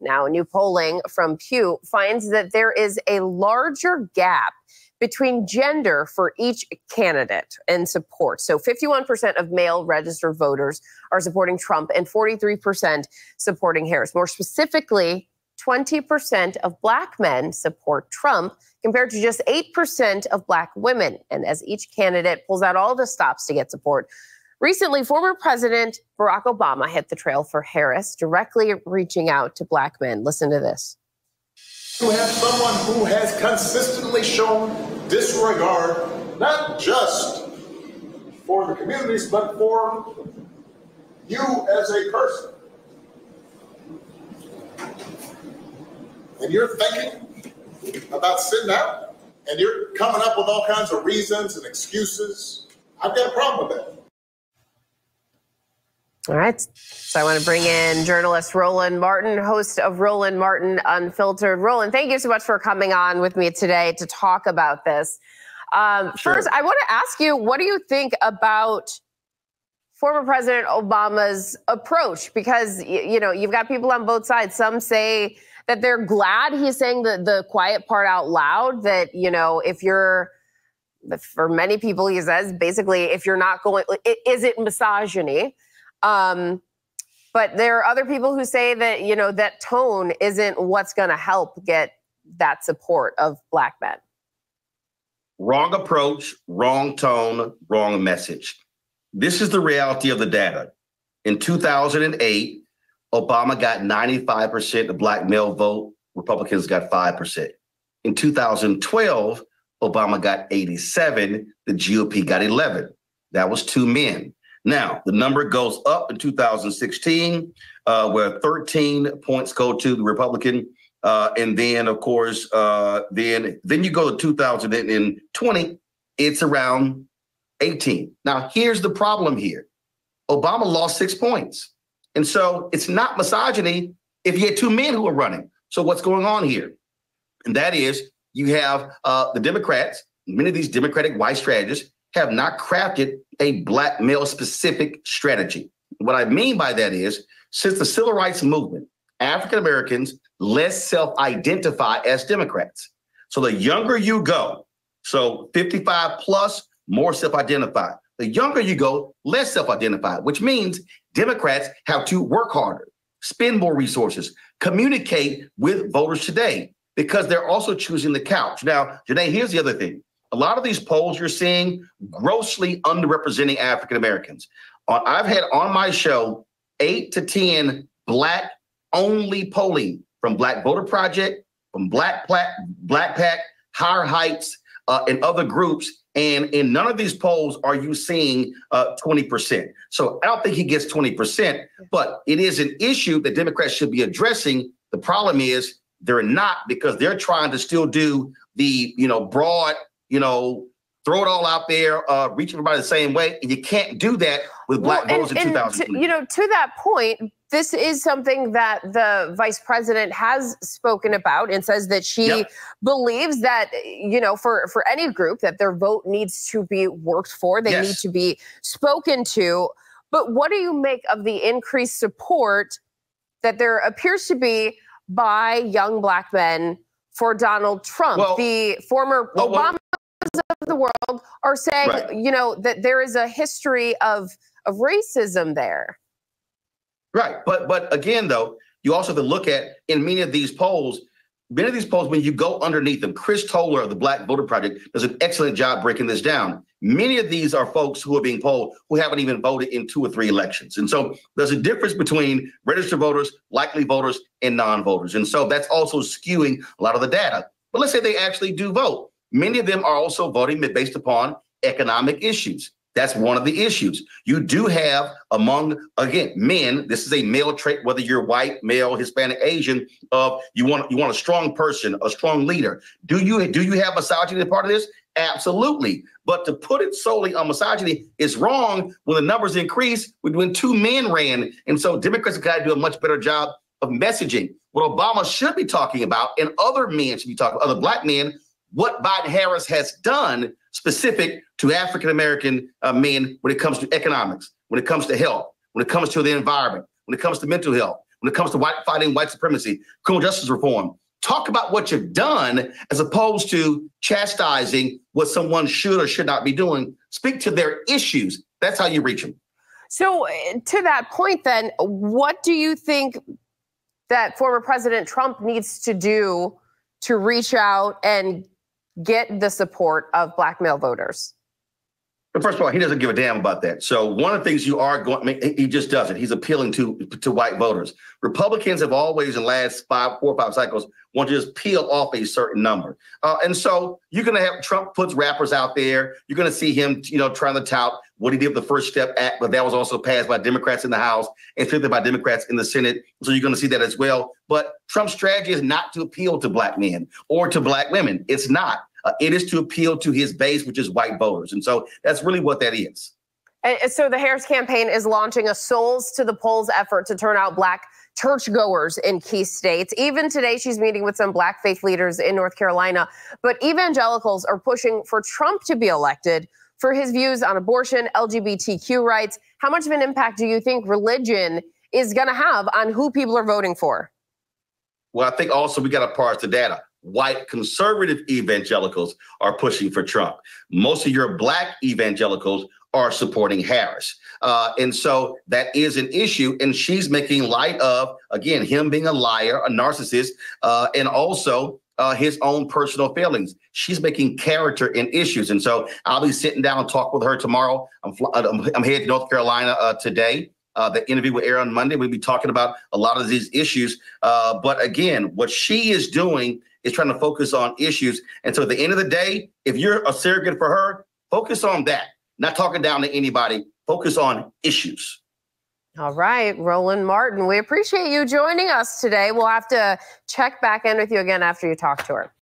Now, new polling from Pew finds that there is a larger gap between gender for each candidate in support. So 51% of male registered voters are supporting Trump and 43% supporting Harris. More specifically, 20% of Black men support Trump compared to just 8% of Black women. And as each candidate pulls out all the stops to get support, recently, former President Barack Obama hit the trail for Harris, directly reaching out to Black men. Listen to this. To have someone who has consistently shown disregard, not just for the communities, but for you as a person. And you're thinking about sitting out, and you're coming up with all kinds of reasons and excuses. I've got a problem with that. All right. So I want to bring in journalist Roland Martin, host of Roland Martin Unfiltered. Roland, thank you so much for coming on with me today to talk about this. Sure. First, I want to ask you, what do you think about former President Obama's approach? Because, you know, you've got people on both sides. Some say that they're glad he's saying the quiet part out loud, that, you know, for many people, he says, basically, if you're not going, is it misogyny? But there are other people who say that, you know, that tone isn't what's going to help get that support of Black men. Wrong approach, wrong tone, wrong message. This is the reality of the data. In 2008, Obama got 95% of Black male vote. Republicans got 5%. In 2012, Obama got 87. The GOP got 11. That was 2 men. Now, the number goes up in 2016, where 13 points go to the Republican. And then, of course, then you go to 2020, it's around 18. Now, here's the problem here. Obama lost 6 points. And so it's not misogyny if you had 2 men who are running. So what's going on here? And that is you have the Democrats, many of these Democratic white strategists have not crafted a Black male specific strategy. What I mean by that is, since the civil rights movement, African Americans less self-identify as Democrats. So the younger you go, so 55 plus, more self-identified. The younger you go, less self-identified, which means Democrats have to work harder, spend more resources, communicate with voters today, because they're also choosing the couch. Now, Janae, here's the other thing. A lot of these polls you're seeing grossly underrepresenting African Americans. I've had on my show 8 to 10 Black only polling from Black Voter Project, from Black Pact, Higher Heights, and other groups. And in none of these polls are you seeing 20%. So I don't think he gets 20%, but it is an issue that Democrats should be addressing. The problem is they're not, because they're trying to still do the, broad, throw it all out there, reach everybody the same way. And you can't do that with Black voters in 2020. To that point, this is something that the vice president has spoken about and says that she believes that, for any group, that their vote needs to be worked for. They need to be spoken to. But what do you make of the increased support that there appears to be by young Black men for Donald Trump? The former Obama of the world are saying, that there is a history of racism there. Right. But again, though, you also have to look at, in many of these polls, when you go underneath them, Chris Toller of the Black Voter Project does an excellent job breaking this down. Many of these are folks who are being polled who haven't even voted in 2 or 3 elections. And so there's a difference between registered voters, likely voters, and non-voters. And so that's also skewing a lot of the data. But let's say they actually do vote. Many of them are also voting based upon economic issues. That's one of the issues. You do have among, again, men, this is a male trait, whether you're white, male, Hispanic, Asian, you want a strong person, a strong leader. Do you have misogyny as part of this? Absolutely. But to put it solely on misogyny is wrong when the numbers increase when 2 men ran. And so Democrats have got to do a much better job of messaging. What Obama should be talking about, and other men should be talking about, other Black men, what Biden-Harris has done specific to African-American men when it comes to economics, when it comes to health, when it comes to the environment, when it comes to mental health, when it comes to fighting white supremacy, criminal justice reform. Talk about what you've done as opposed to chastising what someone should or should not be doing. Speak to their issues. That's how you reach them. So to that point, then, what do you think that former President Trump needs to do to reach out and get the support of Black male voters? But first of all, he doesn't give a damn about that. So one of the things you are going, I mean, he just doesn't. He's appealing to white voters. Republicans have always, in the last 4 or 5 cycles, want to just peel off a certain number. And so you're going to have Trump puts rappers out there. You're going to see him, trying to tout what he did with the First Step Act, but that was also passed by Democrats in the House and simply by Democrats in the Senate. So you're going to see that as well. But Trump's strategy is not to appeal to Black men or to Black women. It's not. It is to appeal to his base, which is white voters. And so that's really what that is. And so the Harris campaign is launching a Souls to the Polls effort to turn out Black churchgoers in key states. Even today, she's meeting with some Black faith leaders in North Carolina. But evangelicals are pushing for Trump to be elected for his views on abortion, LGBTQ rights. How much of an impact do you think religion is going to have on who people are voting for? Well, I think also we got to parse the data. White conservative evangelicals are pushing for Trump. Most of your Black evangelicals are supporting Harris. And so that is an issue. And she's making light of, again, him being a liar, a narcissist, and also his own personal failings. She's making character in issues. And so I'll be sitting down and talk with her tomorrow. I'm headed to North Carolina today. The interview will air on Monday. We'll be talking about a lot of these issues. But again, what she is doing is trying to focus on issues. And so at the end of the day, if you're a surrogate for her, focus on that. Not talking down to anybody. Focus on issues. All right, Roland Martin, we appreciate you joining us today. We'll have to check back in with you again after you talk to her.